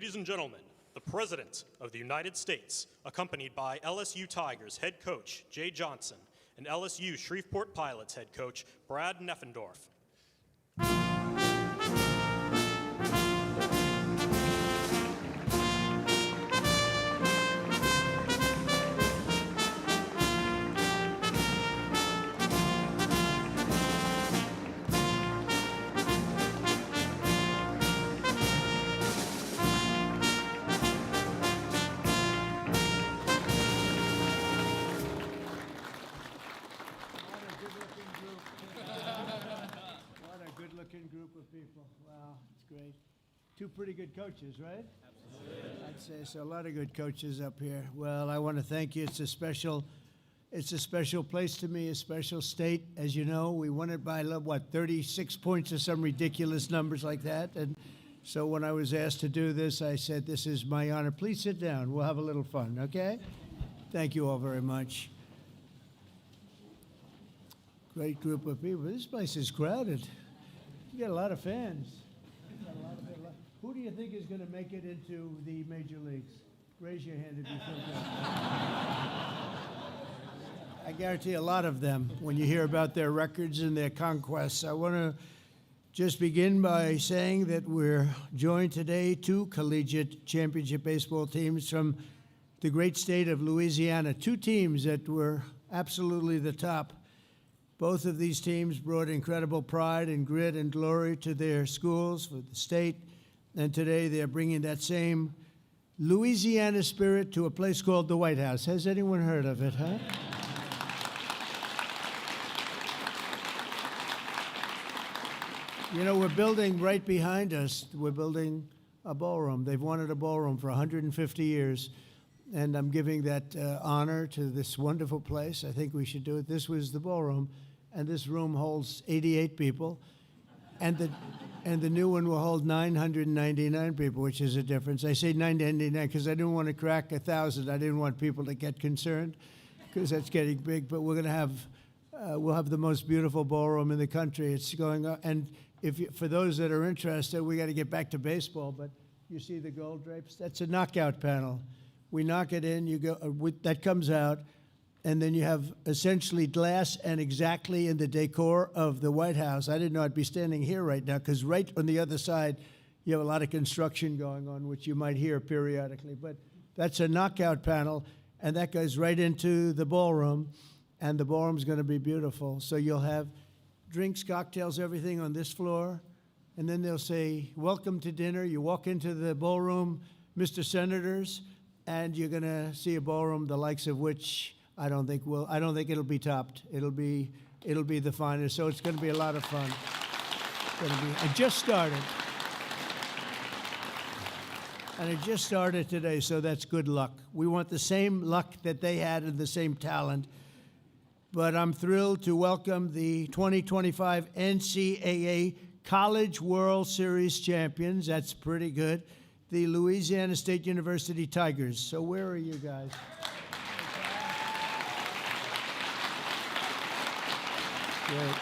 Ladies and gentlemen, the President of the United States, accompanied by LSU Tigers head coach Jay Johnson and LSU Shreveport Pilots head coach Brad Neffendorf. Group of people. Wow, it's great. Two pretty good coaches, right? Absolutely. I'd say so. A lot of good coaches up here. Well, I want to thank you. It's a special place to me, a special state. As you know, we won it by, 36 points or some ridiculous numbers like that. And so when I was asked to do this, I said, this is my honor. Please sit down. We'll have a little fun, okay? Thank you all very much. Great group of people. This place is crowded. You got a lot of fans. Who do you think is going to make it into the major leagues? Raise your hand if you think that. I guarantee a lot of them when you hear about their records and their conquests. I want to just begin by saying that we're joined today two collegiate championship baseball teams from the great state of Louisiana, two teams that were absolutely the top. Both of these teams brought incredible pride and grit and glory to their schools, for the state, and today they're bringing that same Louisiana spirit to a place called the White House. Has anyone heard of it, huh? You know, we're building right behind us, we're building a ballroom. They've wanted a ballroom for 150 years, and I'm giving that honor to this wonderful place. I think we should do it. This was the ballroom. And this room holds 88 people, and the new one will hold 999 people, which is a difference. I say 999 because I didn't want to crack 1,000. I didn't want people to get concerned because that's getting big. But we're going to have, we'll have the most beautiful ballroom in the country. It's going on, and for those that are interested, we got to get back to baseball. But you see the gold drapes? That's a knockout panel. We knock it in. You go. That comes out. And then you have essentially glass and exactly in the decor of the White House. I didn't know I'd be standing here right now because right on the other side, you have a lot of construction going on, which you might hear periodically. But that's a knockout panel, and that goes right into the ballroom, and the ballroom's going to be beautiful. So you'll have drinks, cocktails, everything on this floor, and then they'll say, welcome to dinner. You walk into the ballroom, Mr. Senators, and you're going to see a ballroom the likes of which I don't think it'll be topped. It'll be the finest. So it's going to be a lot of fun. I just started. And it just started today, so that's good luck. We want the same luck that they had and the same talent. But I'm thrilled to welcome the 2025 NCAA College World Series champions. That's pretty good. The Louisiana State University Tigers. So where are you guys? Great.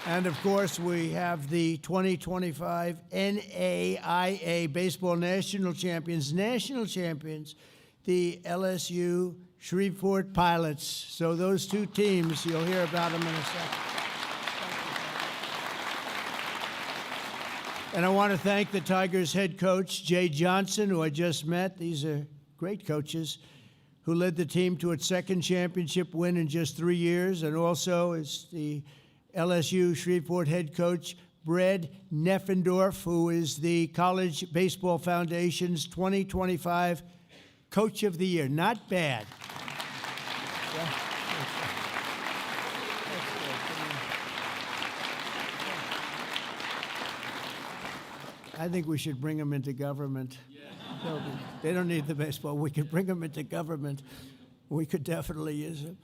And of course, we have the 2025 NAIA Baseball National Champions, the LSU Shreveport Pilots. So those two teams, you'll hear about them in a second. And I want to thank the Tigers head coach, Jay Johnson, who I just met. These are great coaches, who led the team to its second championship win in just 3 years, and also is the LSU Shreveport head coach, Brad Neffendorf, who is the College Baseball Foundation's 2025 Coach of the Year. Not bad. I think we should bring them into government. They don't need the baseball. We could bring them into government. We could definitely use them.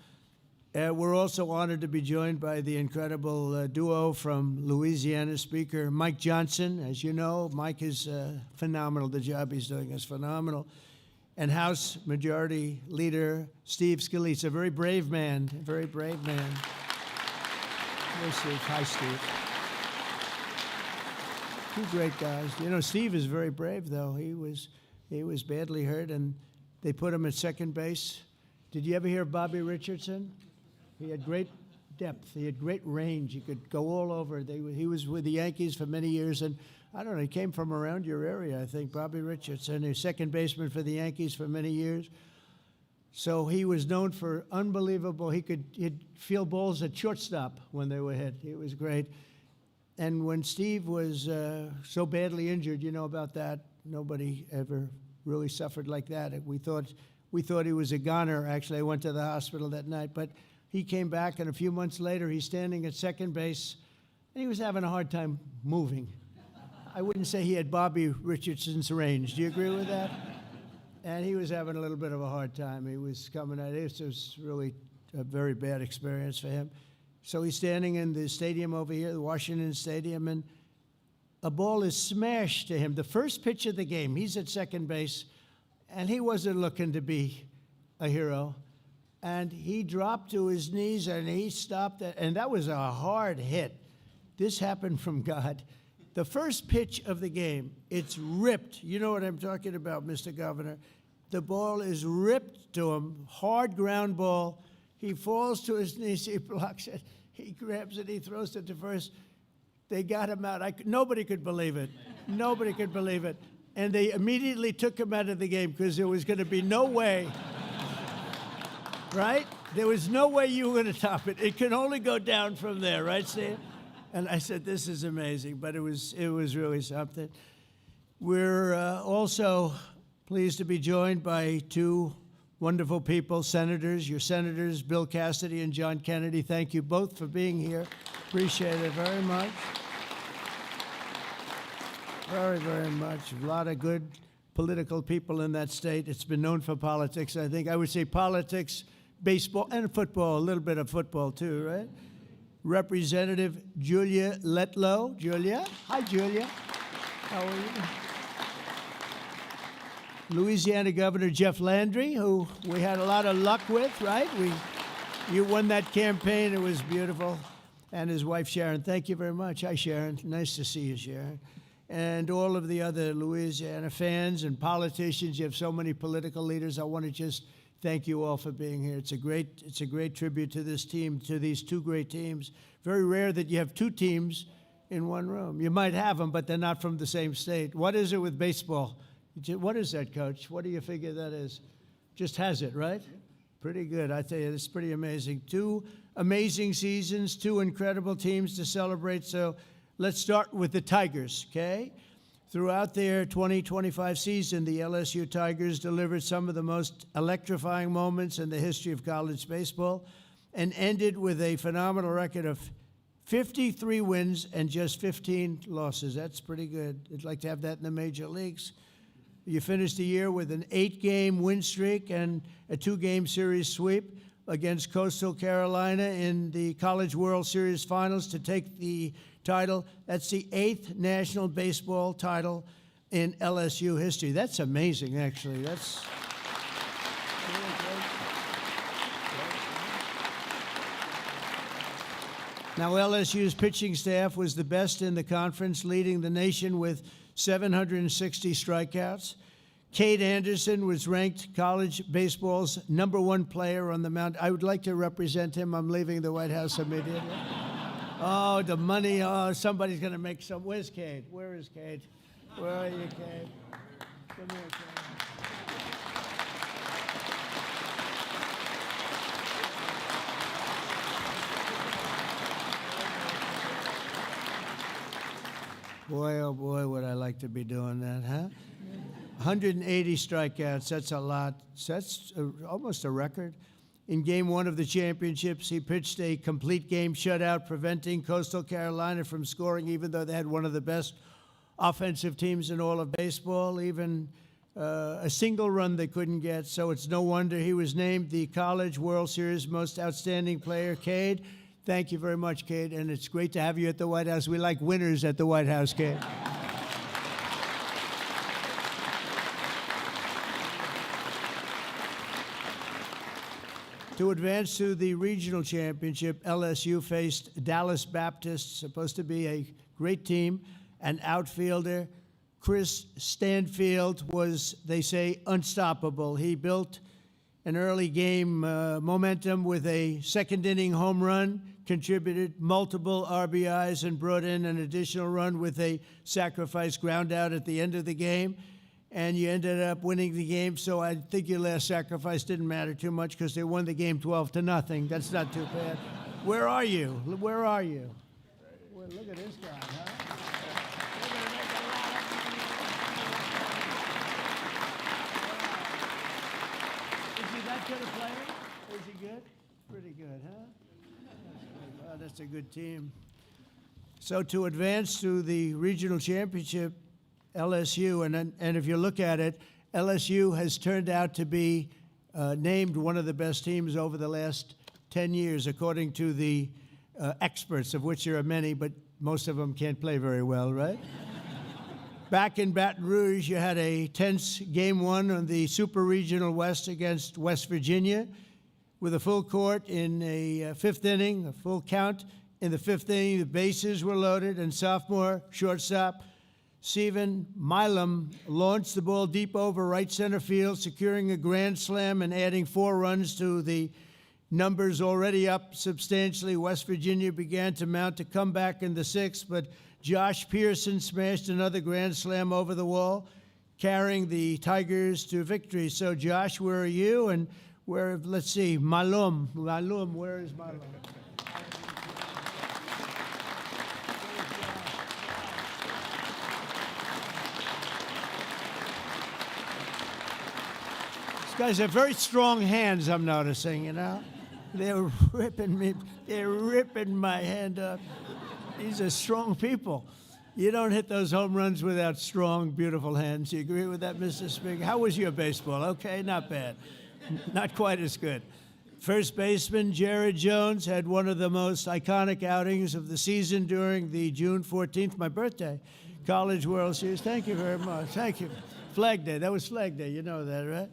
We're also honored to be joined by the incredible duo from Louisiana Speaker Mike Johnson. As you know, Mike is phenomenal. The job he's doing is phenomenal. And House Majority Leader Steve Scalise, a very brave man, Hey, Steve. Hi, Steve. Two great guys. You know, Steve is very brave, though. He was badly hurt, and they put him at second base. Did you ever hear of Bobby Richardson? He had great depth. He had great range. He could go all over. He was with the Yankees for many years, and I don't know, he came from around your area, I think, Bobby Richardson. He was second baseman for the Yankees for many years. So he was known for unbelievable. He'd feel balls at shortstop when they were hit. It was great. And when Steve was so badly injured, you know about that. Nobody ever really suffered like that. We thought he was a goner. Actually, I went to the hospital that night, but he came back, and a few months later, he's standing at second base, and he was having a hard time moving. I wouldn't say he had Bobby Richardson's range. Do you agree with that? And he was having a little bit of a hard time. He was coming out. It was really a very bad experience for him. So he's standing in the stadium over here, the Washington Stadium, and a ball is smashed to him. The first pitch of the game, he's at second base, and he wasn't looking to be a hero. And he dropped to his knees, and he stopped it, and that was a hard hit. This happened from God. The first pitch of the game, it's ripped. You know what I'm talking about, Mr. Governor. The ball is ripped to him, hard ground ball. He falls to his knees, he blocks it, he grabs it, he throws it to first. They got him out. Nobody could believe it. Nobody could believe it. And they immediately took him out of the game because there was going to be no way, right? There was no way you were going to top it. It can only go down from there, right, Steve? And I said, this is amazing, but it was really something. We're also pleased to be joined by two wonderful people, senators, your senators, Bill Cassidy and John Kennedy. Thank you both for being here. Appreciate it very much. Very, very much. A lot of good political people in that state. It's been known for politics, I think. I would say politics, baseball, and football, a little bit of football too, right? Representative Julia Letlow. Julia? Hi, Julia. How are you? Louisiana Governor Jeff Landry, who we had a lot of luck with, right? You won that campaign. It was beautiful. And his wife, Sharon. Thank you very much. Hi, Sharon. Nice to see you, Sharon. And all of the other Louisiana fans and politicians. You have so many political leaders. I want to just thank you all for being here. It's a great tribute to this team, to these two great teams. Very rare that you have two teams in one room. You might have them, but they're not from the same state. What is it with baseball? What is that, Coach? What do you figure that is? Just has it, right? Pretty good. I tell you, it's pretty amazing. Two amazing seasons, two incredible teams to celebrate. So let's start with the Tigers, okay? Throughout their 2025 season, the LSU Tigers delivered some of the most electrifying moments in the history of college baseball and ended with a phenomenal record of 53 wins and just 15 losses. That's pretty good. I'd like to have that in the major leagues. You finished the year with an 8-game win streak and a 2-game series sweep against Coastal Carolina in the College World Series Finals to take the title. That's the 8th national baseball title in LSU history. That's amazing, actually. That's really great. Now, LSU's pitching staff was the best in the conference, leading the nation with 760 strikeouts. Cade Anderson was ranked college baseball's #1 player on the mound. I would like to represent him. I'm leaving the White House immediately. Oh, the money. Oh, somebody's going to make some. Where's Cade? Where is Cade? Where are you, Cade? Come here, Cade. Boy, oh boy, would I like to be doing that, huh? 180 strikeouts, that's a lot. That's almost a record. In Game 1 of the championships, he pitched a complete game shutout, preventing Coastal Carolina from scoring, even though they had one of the best offensive teams in all of baseball. Even a single run they couldn't get, so it's no wonder he was named the College World Series Most Outstanding Player. Cade, thank you very much, Cade, and it's great to have you at the White House. We like winners at the White House, Cade. To advance to the regional championship, LSU faced Dallas Baptist, supposed to be a great team, an outfielder. Chris Stanfield was, they say, unstoppable. He built an early game momentum with a second-inning home run, contributed multiple RBIs, and brought in an additional run with a sacrifice ground out at the end of the game. And you ended up winning the game, so I think your last sacrifice didn't matter too much because they won the game 12-0. That's not too bad. Where are you? Where are you? Well, look at this guy, huh? Is he that good a player? Is he good? Pretty good, huh? Wow, that's a good team. So to advance to the regional championship, LSU, and if you look at it, LSU has turned out to be named one of the best teams over the last 10 years, according to the experts, of which there are many, but most of them can't play very well, right? Back in Baton Rouge, you had a tense game one on the Super Regional West against West Virginia with a full court in a fifth inning, a full count. In the fifth inning, the bases were loaded, and sophomore shortstop Stephen Milam launched the ball deep over right center field, securing a grand slam and adding 4 runs to the numbers already up substantially. West Virginia began to mount a comeback in the 6th, but Josh Pearson smashed another grand slam over the wall, carrying the Tigers to victory. So, Josh, where are you? And where, let's see, Malum, where is Malum? These guys have very strong hands, I'm noticing, you know. They're ripping me, they're ripping my hand up. These are strong people. You don't hit those home runs without strong, beautiful hands. You agree with that, Mr. Speaker? How was your baseball? Okay, not bad. Not quite as good. First baseman Jared Jones had one of the most iconic outings of the season during the June 14th, my birthday, College World Series. Thank you very much. Thank you. Flag Day. That was Flag Day. You know that, right?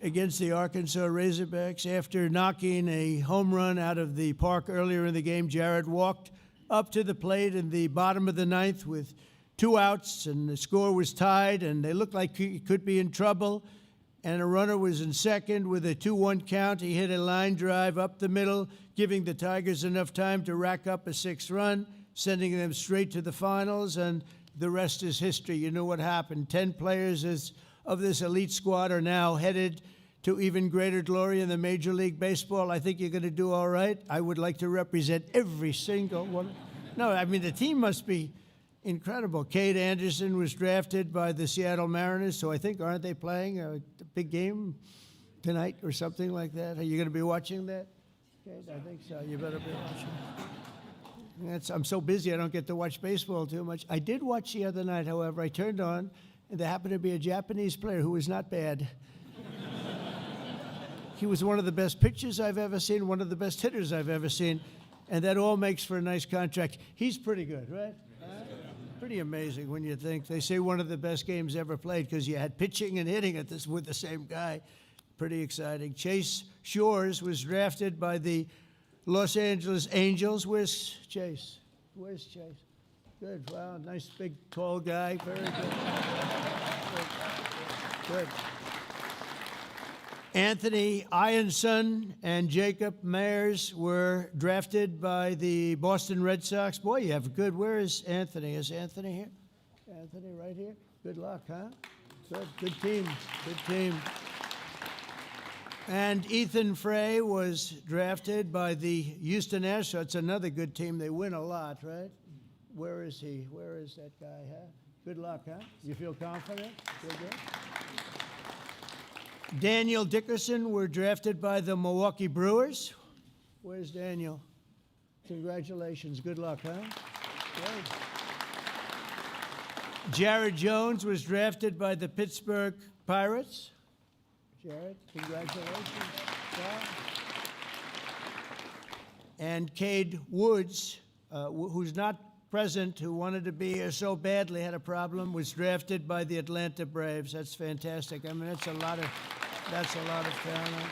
Against the Arkansas Razorbacks. After knocking a home run out of the park earlier in the game, Jared walked up to the plate in the bottom of the 9th with 2 outs, and the score was tied, and they looked like he could be in trouble. And a runner was in second with a 2-1 count. He hit a line drive up the middle, giving the Tigers enough time to rack up a 6th run, sending them straight to the finals, and the rest is history. You know what happened. 10 players of this elite squad are now headed to even greater glory in the Major League Baseball. I think you're going to do all right. I would like to represent every single one. No, I mean, the team must be incredible. Cade Anderson was drafted by the Seattle Mariners, so I think, aren't they playing a big game tonight or something like that? Are you going to be watching that? Cade, I think so. You better be watching. I'm so busy I don't get to watch baseball too much. I did watch the other night, however. I turned on, and there happened to be a Japanese player who was not bad. He was one of the best pitchers I've ever seen, one of the best hitters I've ever seen, and that all makes for a nice contract. He's pretty good, right? Pretty amazing when you think. They say one of the best games ever played because you had pitching and hitting at this with the same guy. Pretty exciting. Chase Shores was drafted by the Los Angeles Angels. Where's Chase? Where's Chase? Good. Wow, nice, big, tall guy. Very good. Good. Anthony Ianson and Jacob Mayers were drafted by the Boston Red Sox. Boy, you have good. Where is Anthony? Is Anthony here? Anthony right here? Good luck, huh? Good team. Good team. And Ethan Frey was drafted by the Houston Astros. It's another good team. They win a lot, right? Where is he? Where is that guy, huh? Good luck, huh? You feel confident? Good. Daniel Dickerson were drafted by the Milwaukee Brewers. Where's Daniel? Congratulations. Good luck, huh? Good. Jared Jones was drafted by the Pittsburgh Pirates. Jared, congratulations. Yeah. And Cade Woods, who's not present, who wanted to be here so badly, had a problem, was drafted by the Atlanta Braves. That's fantastic. I mean, that's a lot of talent.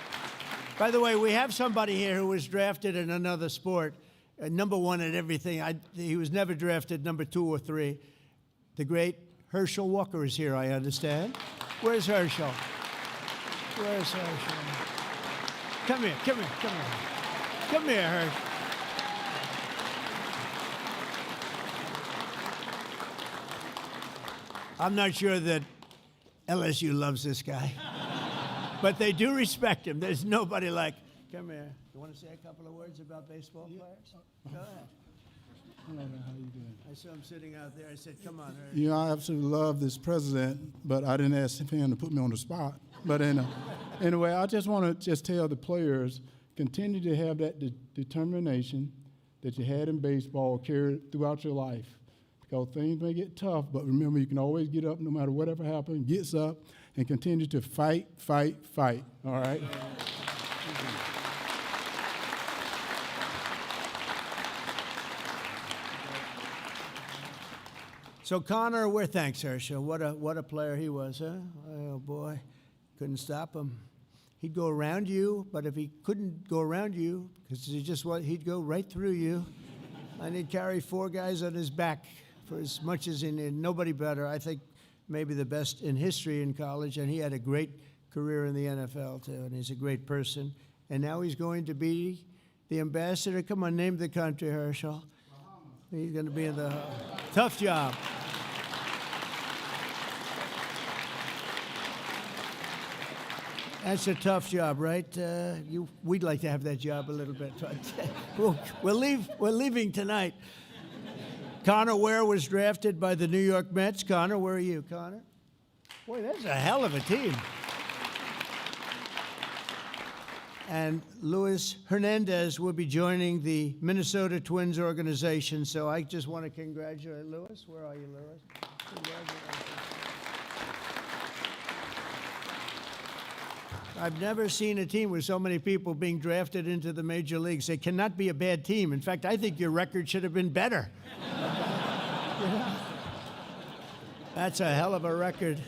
By the way, we have somebody here who was drafted in another sport, number 1 at everything. He was never drafted number 2 or 3. The great Herschel Walker is here, I understand. Where's Herschel? Where's Herschel? Come here, come here, come here. Come here, Herschel. I'm not sure that LSU loves this guy, but they do respect him. There's nobody like, come here. You want to say a couple of words about baseball players? Go ahead. Hello there, how you doing? I saw him sitting out there. I said, come on, Herschel. You know, I absolutely love this president, but I didn't ask him to put me on the spot. But anyway, I just want to tell the players, continue to have that determination that you had in baseball carried throughout your life. Because things may get tough, but remember, you can always get up no matter whatever happens, gets up, and continue to fight, fight, fight, all right? So Connor, thanks, Herschel. What a player he was, huh? Oh, boy. Couldn't stop him. He'd go around you, but if he couldn't go around you, because he'd go right through you, and he'd carry 4 guys on his back for as much as he needed. Nobody better. I think maybe the best in history in college, and he had a great career in the NFL, too, and he's a great person. And now he's going to be the ambassador. Come on, name the country, Herschel. He's going to be in the tough job. That's a tough job, right? We'd like to have that job a little bit. We're leaving tonight. Connor Ware was drafted by the New York Mets. Connor, where are you, Connor? Boy, that's a hell of a team. And Luis Hernandez will be joining the Minnesota Twins organization. So I just want to congratulate Luis. Where are you, Luis? Congratulations. I've never seen a team with so many people being drafted into the major leagues. It cannot be a bad team. In fact, I think your record should have been better. That's a hell of a record.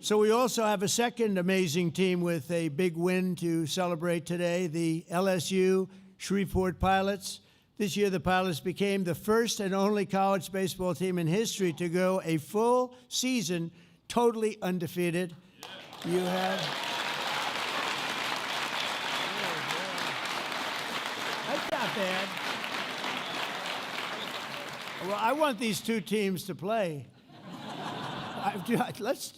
So we also have a second amazing team with a big win to celebrate today, the LSU Shreveport Pilots. This year, the Pilots became the first and only college baseball team in history to go a full season totally undefeated. You have... That's not bad. Well, I want these 2 teams to play.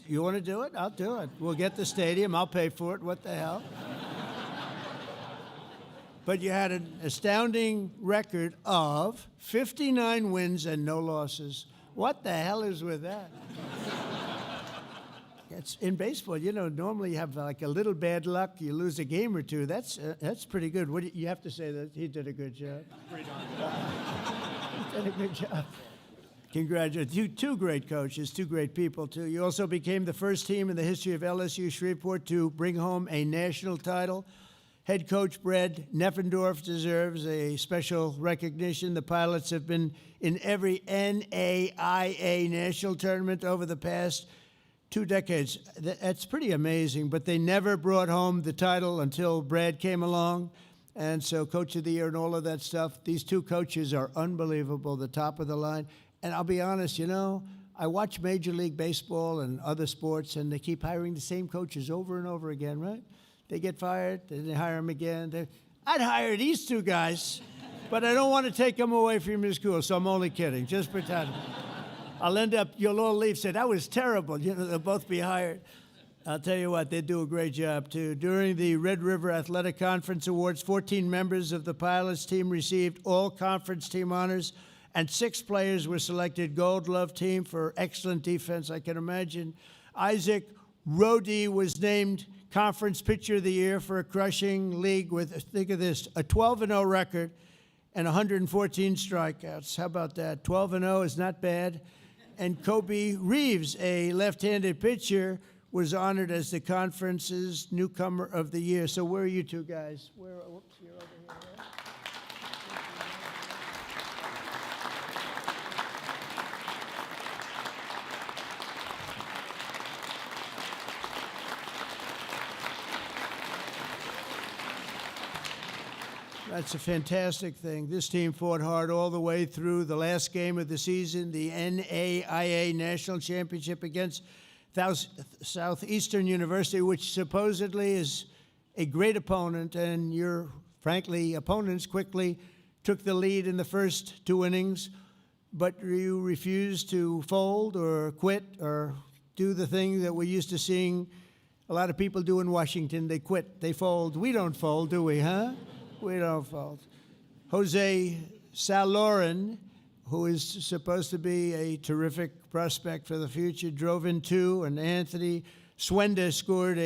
You want to do it? I'll do it. We'll get the stadium. I'll pay for it. What the hell? But you had an astounding record of 59 wins and no losses. What the hell is with that? It's in baseball, you know, normally you have like a little bad luck, you lose a game or 2. That's pretty good. You have to say that he did a good job. Pretty darn He did a good job. Congratulations. 2 great coaches, 2 great people, too. You also became the first team in the history of LSU Shreveport to bring home a national title. Head coach Brad Neffendorf deserves a special recognition. The Pilots have been in every NAIA national tournament over the past 2 decades. That's pretty amazing, but they never brought home the title until Brad came along. And so Coach of the Year and all of that stuff, these 2 coaches are unbelievable, the top of the line. And I'll be honest, you know, I watch Major League Baseball and other sports, and they keep hiring the same coaches over and over again, right? They get fired, then they hire them again. I'd hire these 2 guys, but I don't want to take them away from your school, so I'm only kidding. Just pretend. You'll all leave, say, that was terrible. You know, they'll both be hired. I'll tell you what, they do a great job, too. During the Red River Athletic Conference Awards, 14 members of the Pilots team received all conference team honors, and 6 players were selected Gold Glove team for excellent defense. I can imagine. Isaac Rodey was named Conference Pitcher of the Year for a crushing league with, think of this, a 12-0 record and 114 strikeouts. How about that? 12-0 is not bad. And Kobe Reeves, a left-handed pitcher, was honored as the conference's newcomer of the year. So where are you 2 guys? Whoops, you're over here, right? That's a fantastic thing. This team fought hard all the way through the last game of the season, the NAIA National Championship against Southeastern University, which supposedly is a great opponent, and your, frankly, opponents quickly took the lead in the first 2 innings, but you refused to fold or quit or do the thing that we're used to seeing a lot of people do in Washington. They quit, they fold. We don't fold, do we, huh? We don't fold. Jose Saloren, who is supposed to be a terrific prospect for the future, drove in 2, and Anthony Swenda scored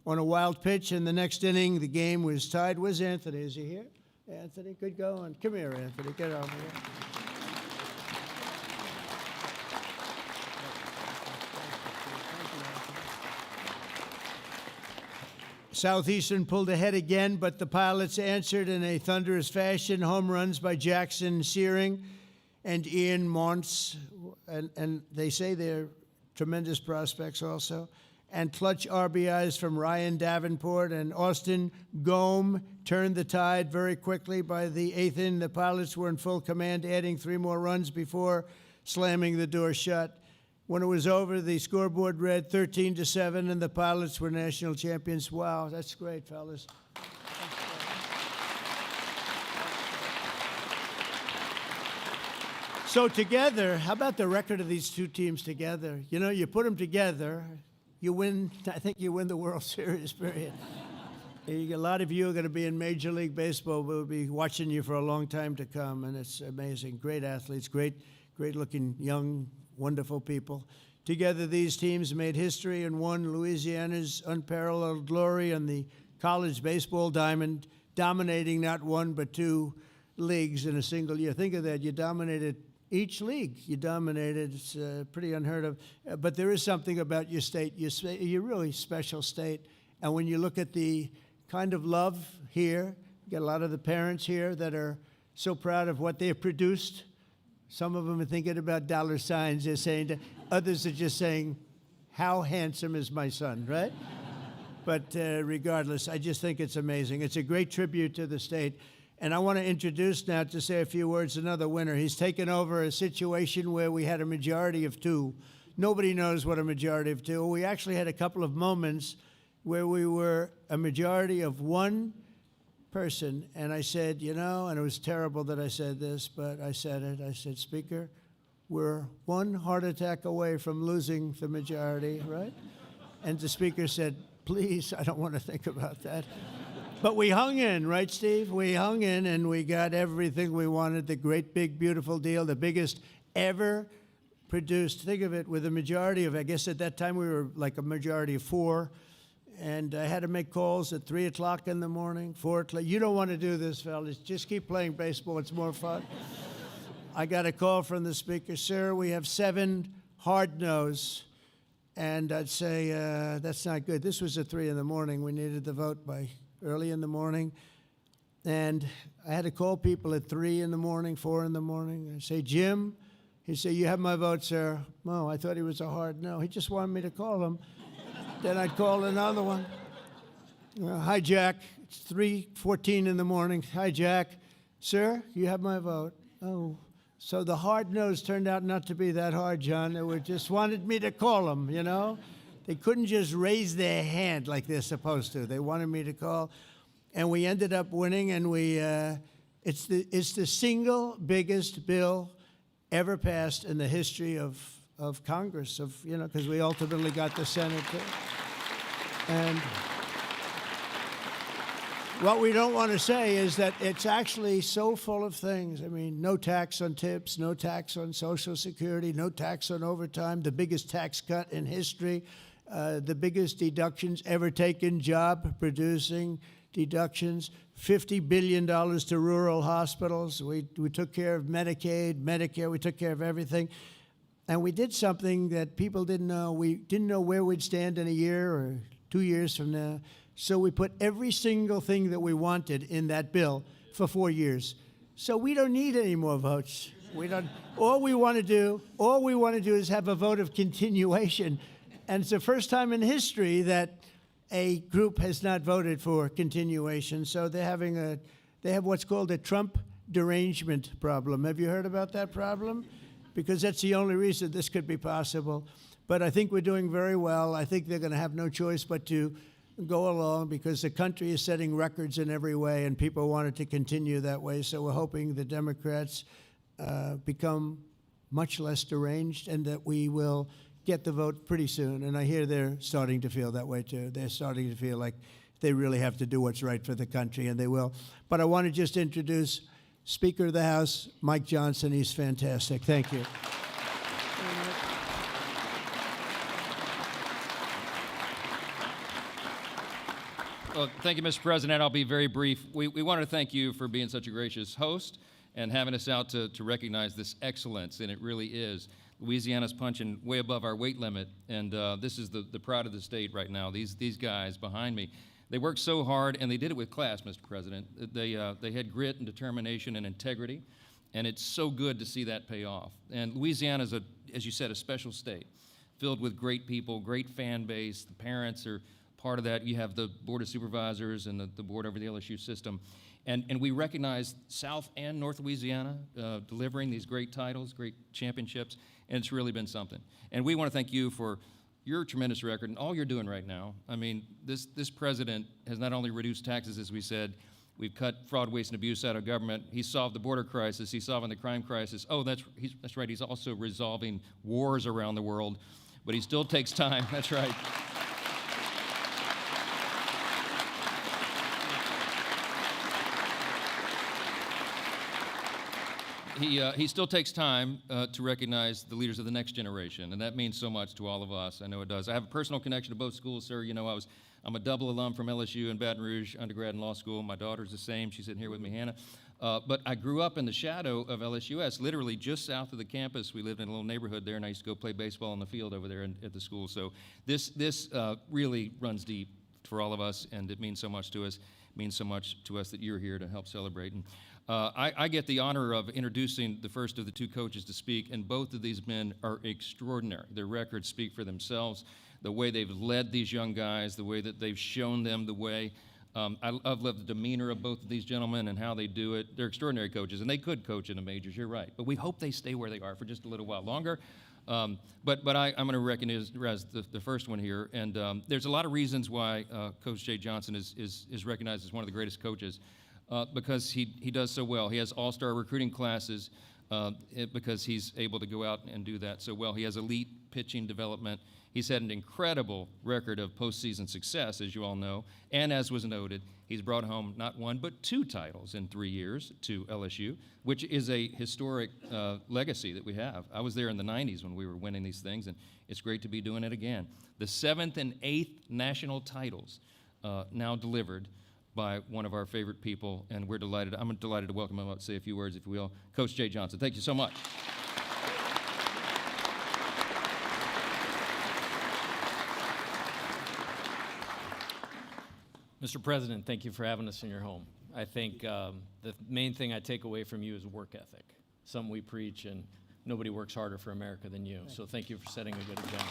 on a wild pitch. In the next inning, the game was tied. Where's Anthony? Is he here? Anthony, good going. Come here, Anthony. Get over here. Southeastern pulled ahead again, but the Pilots answered in a thunderous fashion. Home runs by Jackson Searing and Ian Montz, and they say they're tremendous prospects also. And clutch RBIs from Ryan Davenport and Austin Gome turned the tide very quickly. By the 8th inning, the Pilots were in full command, adding 3 more runs before slamming the door shut. When it was over, the scoreboard read 13-7, and the Pilots were national champions. Wow, that's great, fellas. So together, how about the record of these 2 teams together? You know, you put them together, you win. I think you win the World Series, period. A lot of you are going to be in Major League Baseball. We'll be watching you for a long time to come, and it's amazing. Great athletes, great-looking, young, wonderful people. Together, these teams made history and won Louisiana's unparalleled glory on the college baseball diamond, dominating not 1 but 2 leagues in a single year. Think of that. You dominated each league. You dominated. It's pretty unheard of. But there is something about your state. You're really special state. And when you look at the kind of love here, you get a lot of the parents here that are so proud of what they have produced. Some of them are thinking about dollar signs. They're saying, others are just saying, how handsome is my son, right? But regardless, I just think it's amazing. It's a great tribute to the state. And I want to introduce now, to say a few words, another winner. He's taken over a situation where we had a majority of 2. Nobody knows what a majority of 2. We actually had a couple of moments where we were a majority of 1 person, and I said, you know, and it was terrible that I said this, but I said it. I said, Speaker, we're 1 heart attack away from losing the majority, right? And the Speaker said, please, I don't want to think about that. But we hung in, right, Steve? We hung in, and we got everything we wanted, the great, big, beautiful deal, the biggest ever produced. Think of it, with a majority of, I guess at that time we were like a majority of 4. And I had to make calls at 3 o'clock in the morning, 4 o'clock. You don't want to do this, fellas. Just keep playing baseball. It's more fun. I got a call from the Speaker. Sir, we have 7 hard no's. And I'd say, that's not good. This was at 3 in the morning. We needed the vote by early in the morning. And I had to call people at 3 in the morning, 4 in the morning. I'd say, Jim, he'd say, you have my vote, sir. No, I thought he was a hard no. He just wanted me to call him. Then I'd call another one. Hi, Jack. It's 3:14 in the morning. Hi, Jack. Sir, you have my vote. Oh. So the hard no's turned out not to be that hard, John. They just wanted me to call them, you know? They couldn't just raise their hand like they're supposed to. They wanted me to call. And we ended up winning, and it's the single biggest bill ever passed in the history of Congress, because we ultimately got the Senate too. And what we don't want to say is that it's actually so full of things. I mean, no tax on tips, no tax on Social Security, no tax on overtime, the biggest tax cut in history, the biggest deductions ever taken, job-producing deductions, $50 billion to rural hospitals. We took care of Medicaid, Medicare, we took care of everything. And we did something that people didn't know. We didn't know where we'd stand in a year or 2 years from now. So we put every single thing that we wanted in that bill for 4 years. So we don't need any more votes. We don't. All we want to do is have a vote of continuation. And it's the first time in history that a group has not voted for continuation. So they're having they have what's called a Trump derangement problem. Have you heard about that problem? Because that's the only reason this could be possible. But I think we're doing very well. I think they're going to have no choice but to go along because the country is setting records in every way, and people want it to continue that way. So we're hoping the Democrats become much less deranged and that we will get the vote pretty soon. And I hear they're starting to feel that way, too. They're starting to feel like they really have to do what's right for the country, and they will. But I want to just introduce Speaker of the House, Mike Johnson. He's fantastic. Thank you. Well, thank you, Mr. President. I'll be very brief. We wanted to thank you for being such a gracious host and having us out to recognize this excellence, and it really is. Louisiana's punching way above our weight limit, and this is the pride of the state right now. These guys behind me, they worked so hard, and they did it with class, Mr. President. They had grit and determination and integrity, and it's so good to see that pay off. And Louisiana's, as you said, a special state, filled with great people, great fan base. The parents are part of that. You have the Board of Supervisors and the board over the LSU system. And we recognize South and North Louisiana delivering these great titles, great championships, and it's really been something. And we want to thank you for your tremendous record and all you're doing right now. I mean, this president has not only reduced taxes, as we said, we've cut fraud, waste, and abuse out of government. He's solved the border crisis. He's solving the crime crisis. Oh, that's right. He's also resolving wars around the world, but he still takes time. That's right. He still takes time to recognize the leaders of the next generation, and that means so much to all of us. I know it does. I have a personal connection to both schools, sir. You know, I'm a double alum from LSU and Baton Rouge, undergrad and law school. My daughter's the same. She's sitting here with me, Hannah. But I grew up in the shadow of LSUS, literally just south of the campus. We lived in a little neighborhood there, and I used to go play baseball on the field over there at the school. So this really runs deep for all of us, and it means so much to us. It means so much to us that you're here to help celebrate. And I get the honor of introducing the first of the two coaches to speak, and both of these men are extraordinary. Their records speak for themselves, the way they've led these young guys, the way that they've shown them the way. I've loved the demeanor of both of these gentlemen and how they do it. They're extraordinary coaches, and they could coach in the majors, you're right. But we hope they stay where they are for just a little while longer. But I'm going to recognize the first one here, and there's a lot of reasons why Coach Jay Johnson is recognized as one of the greatest coaches. Because he does so well. He has all-star recruiting classes because he's able to go out and do that so well. He has elite pitching development. He's had an incredible record of postseason success, as you all know. And as was noted, he's brought home not one but 2 titles in 3 years to LSU, which is a historic legacy that we have. I was there in the 90s when we were winning these things, and it's great to be doing it again. The 7th and 8th national titles now delivered by one of our favorite people, and we're delighted. I'm delighted to welcome him up to say a few words, if you will. Coach Jay Johnson, thank you so much. Mr. President, thank you for having us in your home. I think the main thing I take away from you is work ethic, something we preach, and nobody works harder for America than you. So thank you for setting a good example.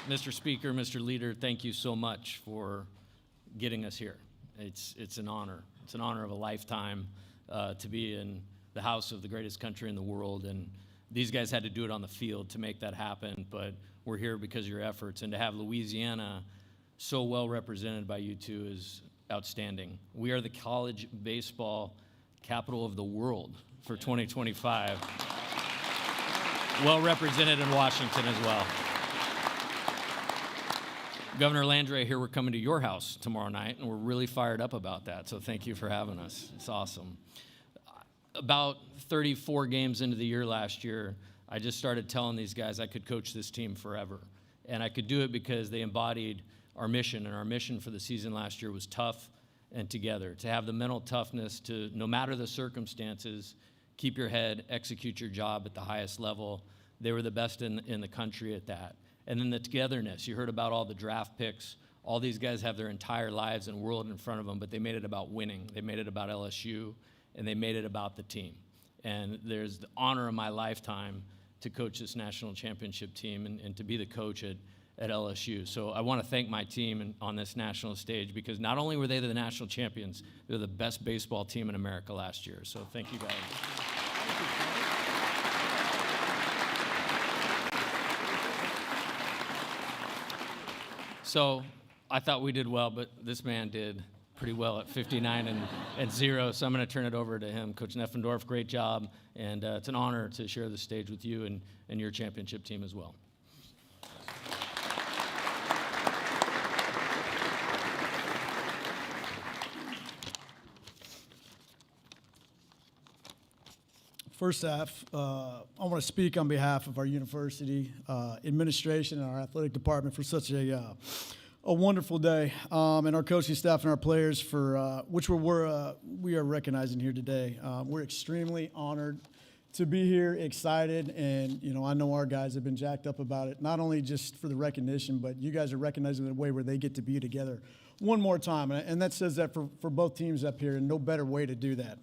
Mr. Speaker, Mr. Leader, thank you so much for getting us here. It's an honor. It's an honor of a lifetime to be in the house of the greatest country in the world, and these guys had to do it on the field to make that happen, but we're here because of your efforts, and to have Louisiana so well represented by you two is outstanding. We are the college baseball capital of the world for 2025. Well represented in Washington as well. Governor Landry, here we're coming to your house tomorrow night, and we're really fired up about that, so thank you for having us. It's awesome. About 34 games into the year last year, I just started telling these guys I could coach this team forever, and I could do it because they embodied our mission, and our mission for the season last year was tough and together, to have the mental toughness to, no matter the circumstances, keep your head, execute your job at the highest level. They were the best in the country at that. And then the togetherness. You heard about all the draft picks. All these guys have their entire lives and world in front of them, but they made it about winning. They made it about LSU, and they made it about the team. And there's the honor of my lifetime to coach this national championship team and to be the coach at at LSU. So I want to thank my team on this national stage, because not only were they the national champions, they're the best baseball team in America last year. So thank you guys. So I thought we did well, but this man did pretty well at 59-0. So I'm going to turn it over to him. Coach Neffendorf, great job. And it's an honor to share the stage with you and your championship team as well. First off, I want to speak on behalf of our university administration and our athletic department for such a wonderful day, and our coaching staff and our players for which we are recognizing here today. We're extremely honored to be here, excited, and I know our guys have been jacked up about it. Not only just for the recognition, but you guys are recognizing the way where they get to be together one more time, and that says that for both teams up here, and no better way to do that.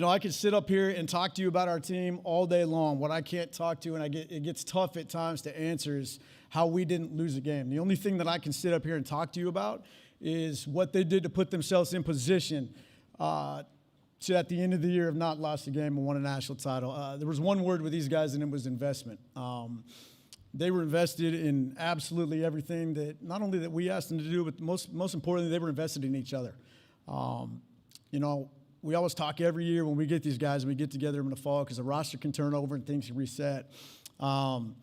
I could sit up here and talk to you about our team all day long. What I can't talk to, and it gets tough at times to answer, is how we didn't lose a game. The only thing that I can sit up here and talk to you about is what they did to put themselves in position to, at the end of the year, have not lost a game and won a national title. There was one word with these guys, and it was investment. They were invested in absolutely everything that, not only that we asked them to do, but most importantly, they were invested in each other. We always talk every year when we get these guys and we get together in the fall, because the roster can turn over and things can reset, about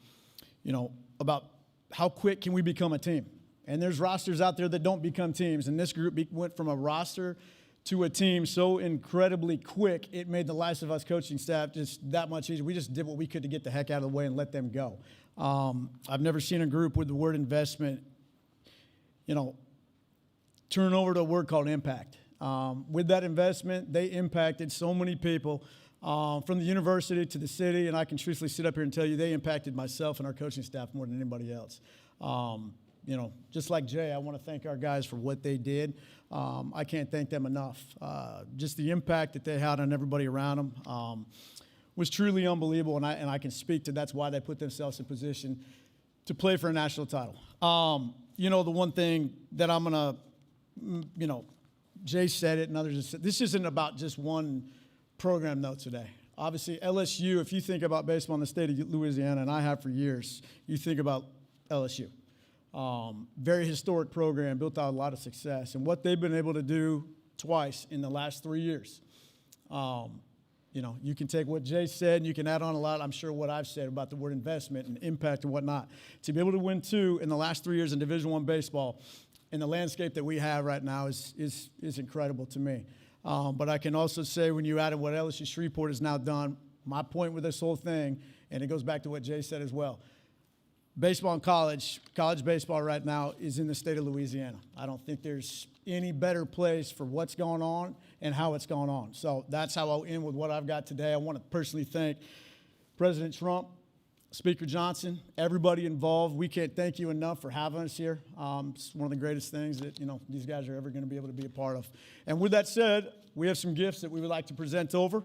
how quick can we become a team. And there's rosters out there that don't become teams. And this group went from a roster to a team so incredibly quick, it made the lives of us coaching staff just that much easier. We just did what we could to get the heck out of the way and let them go. I've never seen a group with the word investment, turn over to a word called impact. With that investment, they impacted so many people from the university to the city, and I can truthfully sit up here and tell you they impacted myself and our coaching staff more than anybody else. Just like Jay, I want to thank our guys for what they did. I can't thank them enough. Just the impact that they had on everybody around them was truly unbelievable, and I can speak to that's why they put themselves in position to play for a national title. The one thing that I'm going to, Jay said it and others have said, this isn't about just one program, though, today. Obviously, LSU, if you think about baseball in the state of Louisiana, and I have for years, you think about LSU. Very historic program, built out a lot of success. And what they've been able to do twice in the last 3 years. You can take what Jay said and you can add on a lot, I'm sure, what I've said about the word investment and impact and whatnot. To be able to win 2 in the last 3 years in Division I baseball in the landscape that we have right now is incredible to me. But I can also say, when you added what LSU Shreveport has now done, my point with this whole thing, and it goes back to what Jay said as well, baseball and college baseball right now is in the state of Louisiana. I don't think there's any better place for what's going on and how it's going on. So that's how I'll end with what I've got today. I want to personally thank President Trump, Speaker Johnson, everybody involved. We can't thank you enough for having us here. It's one of the greatest things that these guys are ever going to be able to be a part of. And with that said, we have some gifts that we would like to present over.